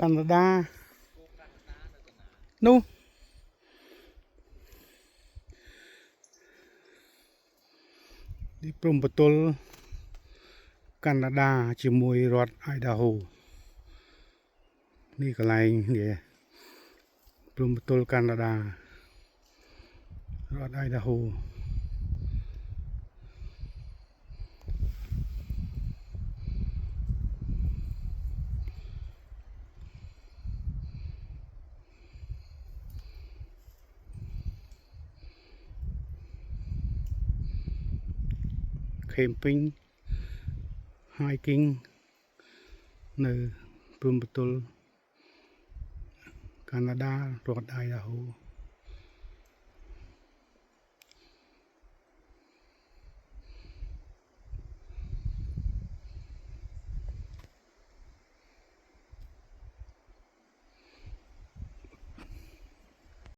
Canada នោះទីព្រំប្រទល់កាណាដាជាមួយរដ្ឋ Idaho នេះកន្លែងនេះព្រំប្រទល់កាណាដារដ្ឋ Idaho camping hiking នៅព្រំប្រទល់កាណាដារដ្ឋ Idaho